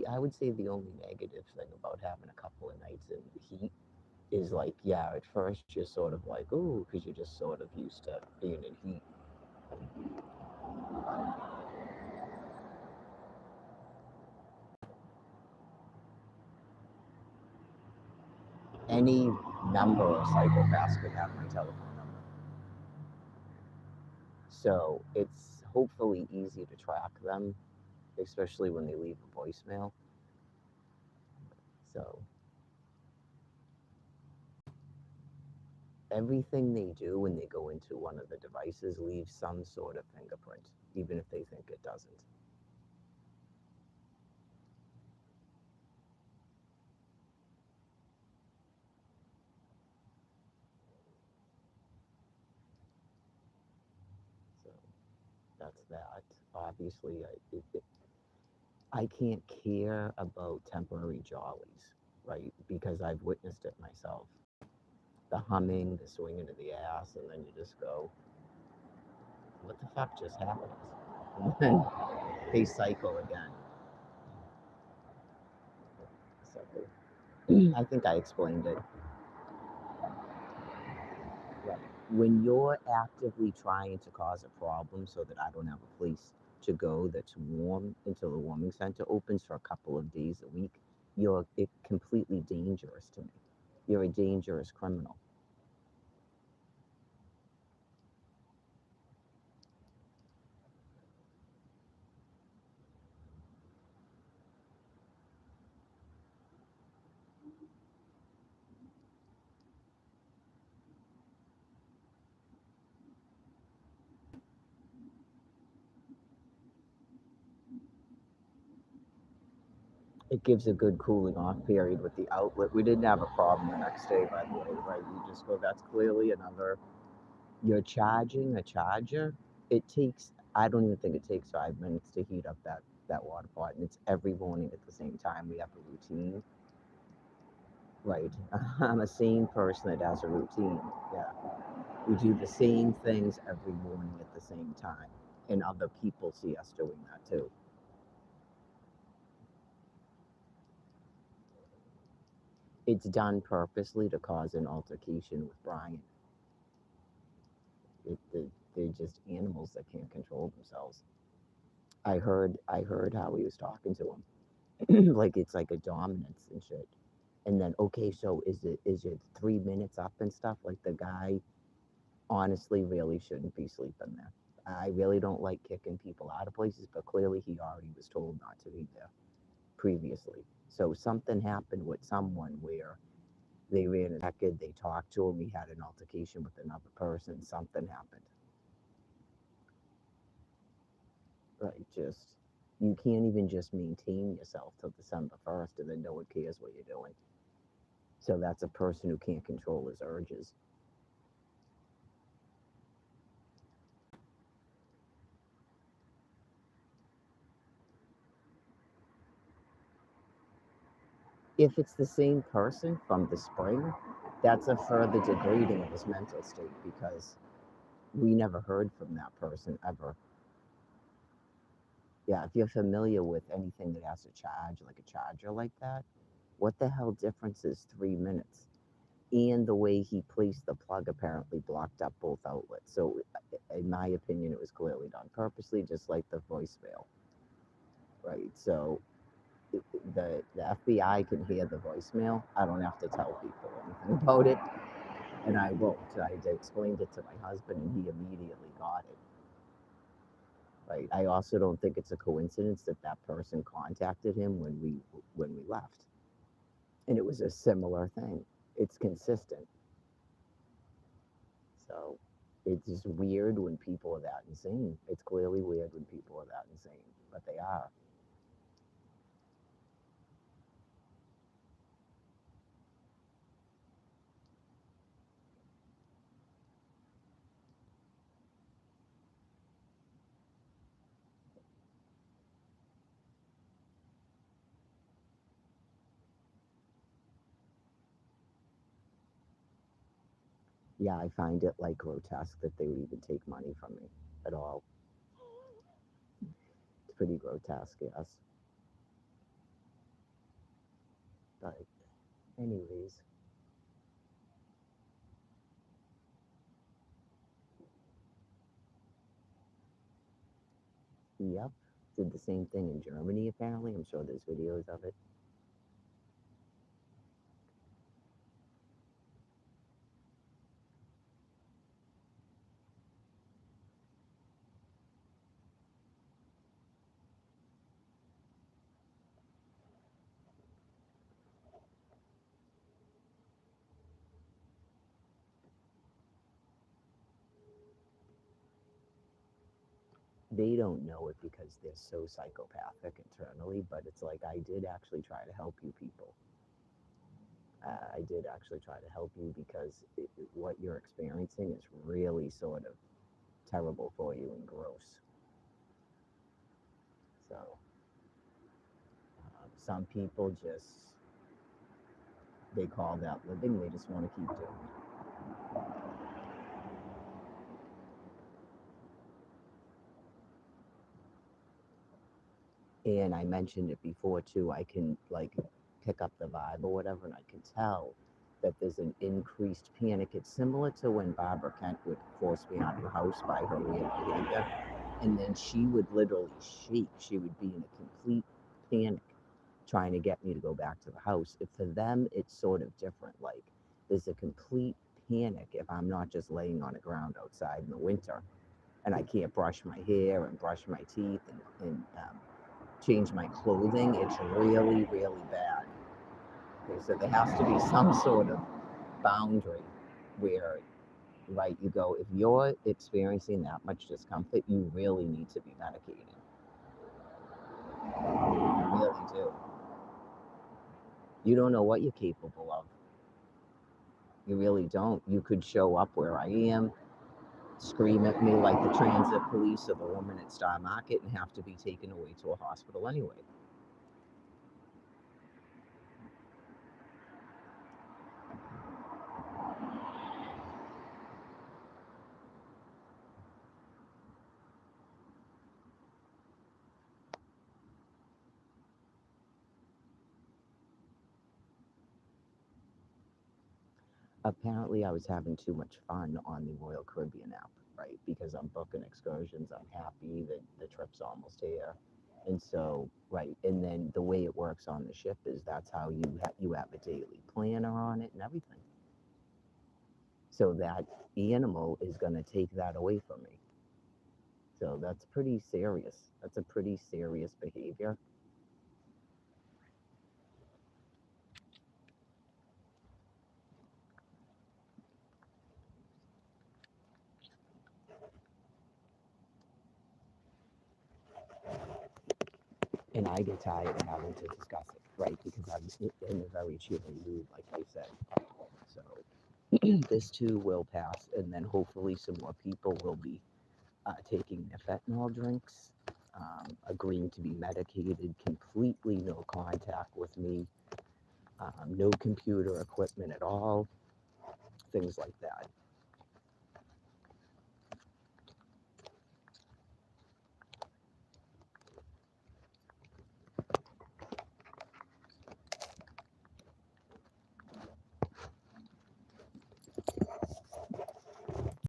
I would say the only negative thing about having a couple of nights in the heat is like, yeah, at first you're sort of like, ooh, because you're just sort of used to being in heat. Any number of psychopaths could have my telephone number. So it's hopefully easy to track them, especially when they leave a voicemail. So everything they do when they go into one of the devices leaves some sort of fingerprint, even if they think it doesn't. So that's that. Obviously, I can't care about temporary jollies, right? Because I've witnessed it myself. The humming, the swinging of the ass, and then you just go, what the fuck just happened? And then they cycle again. So I think I explained it. Right. When you're actively trying to cause a problem so that I don't have a place to go that's warm until the warming center opens for a couple of days a week, you're completely dangerous to me. You're a dangerous criminal. It gives a good cooling off period with the outlet. We didn't have a problem the next day, by the way, right? You just go, that's clearly another. You're charging a charger. It takes, I don't even think it takes 5 minutes to heat up that water pot, and it's every morning at the same time. We have a routine. Right. I'm a sane person that has a routine. Yeah. We do the same things every morning at the same time. And other people see us doing that too. It's done purposely to cause an altercation with Brian. They're just animals that can't control themselves. I heard how he was talking to him. Like it's like a dominance and shit. And then okay, so is it 3 minutes up and stuff? Like the guy honestly really shouldn't be sleeping there. I really don't like kicking people out of places, but clearly he already was told not to be there previously. So something happened with someone where they ran a record, they talked to him, he had an altercation with another person, something happened. Right, just you can't even just maintain yourself till December 1st and then no one cares what you're doing. So that's a person who can't control his urges. If it's the same person from the spring, that's a further degrading of his mental state because we never heard from that person ever. Yeah, if you're familiar with anything that has to charge, like a charger like that, what the hell difference is 3 minutes? And the way he placed the plug apparently blocked up both outlets. So, in my opinion, it was clearly done purposely, just like the voicemail, right? So, the FBI can hear the voicemail. I don't have to tell people anything about it, and I won't. I explained it to my husband, and he immediately got it. Right. I also don't think it's a coincidence that that person contacted him when we left, and it was a similar thing. It's consistent. So it's just weird when people are that insane. It's clearly weird when people are that insane, but they are. Yeah, I find it like grotesque that they would even take money from me at all. It's pretty grotesque, yes. But anyways, yep. Did the same thing in Germany apparently. I'm sure there's videos of it. They don't know it because they're so psychopathic internally, but it's like I did actually try to help you people. I did actually try to help you because what you're experiencing is really sort of terrible for you and gross. So some people just they call that living. They just want to keep doing it. And I mentioned it before too. I can like pick up the vibe or whatever, and I can tell that there's an increased panic. It's similar to when Barbara Kent would force me out of the house by her weird behavior, and then she would literally shake. She would be in a complete panic trying to get me to go back to the house. If for them, it's sort of different. Like there's a complete panic if I'm not just laying on the ground outside in the winter and I can't brush my hair and brush my teeth and change my clothing. It's really, really bad. Okay, so there has to be some sort of boundary where, right, you go, if you're experiencing that much discomfort, you really need to be medicating. You really do. You don't know what you're capable of. You really don't. You could show up where I am, scream at me like the transit police or the woman at Star Market, and have to be taken away to a hospital anyway. Apparently, I was having too much fun on the Royal Caribbean app, right? Because I'm booking excursions. I'm happy that the trip's almost here. And so, right, and then the way it works on the ship is that's how you have a daily planner on it and everything. So that animal is going to take that away from me. So that's pretty serious. That's a pretty serious behavior. And I get tired of having to discuss it, right? Because I'm in a very cheery mood, like I said. So this too will pass, and then hopefully some more people will be taking their fentanyl drinks, agreeing to be medicated, completely no contact with me, no computer equipment at all, things like that.